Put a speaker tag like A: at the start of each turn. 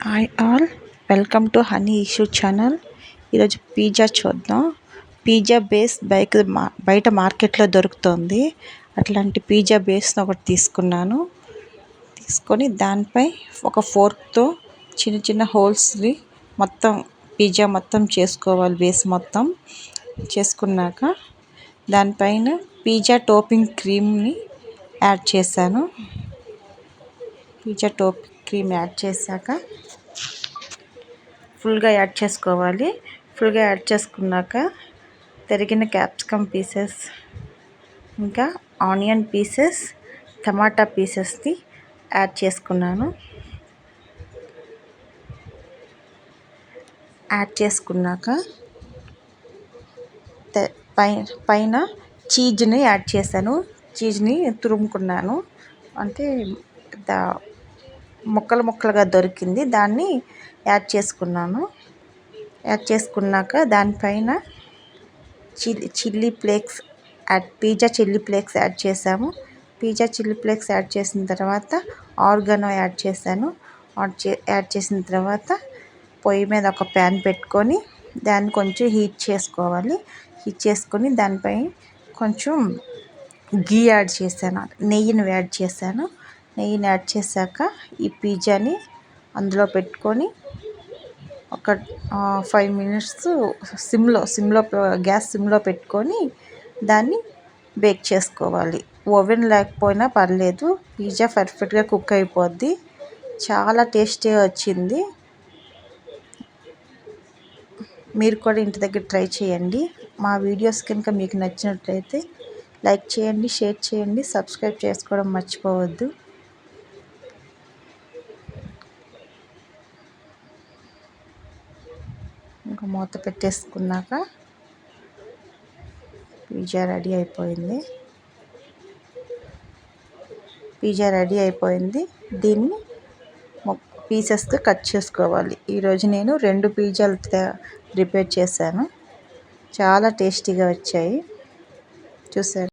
A: Hi all, welcome to honey issue channel. ఈరోజు pizza చూద్దాం. Pizza base బయట మార్కెట్లో దొరుకుతుంది. అట్లాంటి పిజ్జా బేస్ని ఒకటి తీసుకొని దానిపై ఒక ఫోర్క్తో చిన్న చిన్న హోల్స్ని మొత్తం పిజ్జా మొత్తం చేసుకోవాలి. బేస్ మొత్తం చేసుకున్నాక దానిపైన పిజ్జా టాపింగ్ క్రీమ్ని యాడ్ చేశాను. పిజ్జా టాపింగ్ క్రీమ్ యాడ్ చేశాక ఫుల్గా యాడ్ చేసుకోవాలి. ఫుల్గా యాడ్ చేసుకున్నాక తరిగిన క్యాప్సికమ్ పీసెస్, ఇంకా ఆనియన్ పీసెస్, టమాటా పీసెస్ని యాడ్ చేసుకున్నాను. యాడ్ చేసుకున్నాక పైన చీజ్ని యాడ్ చేశాను. చీజ్ని తురుముకున్నాను, అంటే ముక్కలుగా దొరికింది, దాన్ని యాడ్ చేసుకున్నాను. యాడ్ చేసుకున్నాక దానిపైన పిజ్జా చిల్లీ ఫ్లేక్స్ యాడ్ చేసాము. పిజ్జా చిల్లీ ఫ్లేక్స్ యాడ్ చేసిన తర్వాత ఆరిగానో యాడ్ చేశాను. యాడ్ చేసిన తర్వాత పొయ్యి మీద ఒక ప్యాన్ పెట్టుకొని దాన్ని కొంచెం హీట్ చేసుకోవాలి. హీట్ చేసుకొని దానిపై కొంచెం గీ యాడ్ చేశాను, నెయ్యిని యాడ్ చేశాను. నెయ్యిని యాడ్ చేశాక ఈ పిజ్జాని అందులో పెట్టుకొని ఒక 5 minutes గ్యాస్ సిమ్లో పెట్టుకొని దాన్ని బేక్ చేసుకోవాలి. ఓవెన్ లేకపోయినా పర్లేదు, పిజ్జా పర్ఫెక్ట్గా కుక్ అయిపోద్ది. చాలా టేస్టీగా వచ్చింది. మీరు కూడా ఇంటి దగ్గర ట్రై చేయండి. మా వీడియోస్ కనుక మీకు నచ్చినట్లయితే లైక్ చేయండి, షేర్ చేయండి, సబ్స్క్రైబ్ చేసుకోవడం మర్చిపోవద్దు. ఇంకా మూత పెట్టేసుకున్నాక పిజ్జా రెడీ అయిపోయింది. దీన్ని పీసెస్గా కట్ చేసుకోవాలి. ఈరోజు నేను 2 పిజ్జాలు ప్రిపేర్ చేశాను. చాలా టేస్టీగా వచ్చాయి. చూసారు.